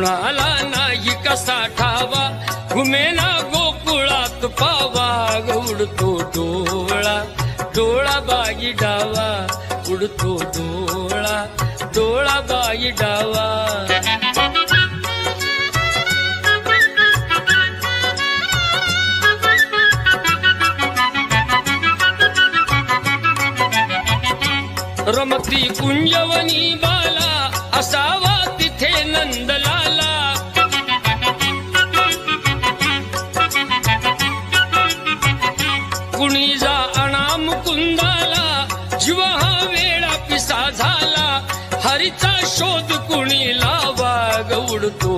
कुणाला नाही कसा ठावा घुमेना गोकुळात पावा उडतो डोळा डोळा बाई डावा उडतो डोळा डोळा बाई डावा रमती कुंजवनी बाला असावा तिथे नंदलाला कुणी जा अनाम कुंदाला जीव हा वेळा पिसा झाला हरीचा शोध कुणी लावा उडतो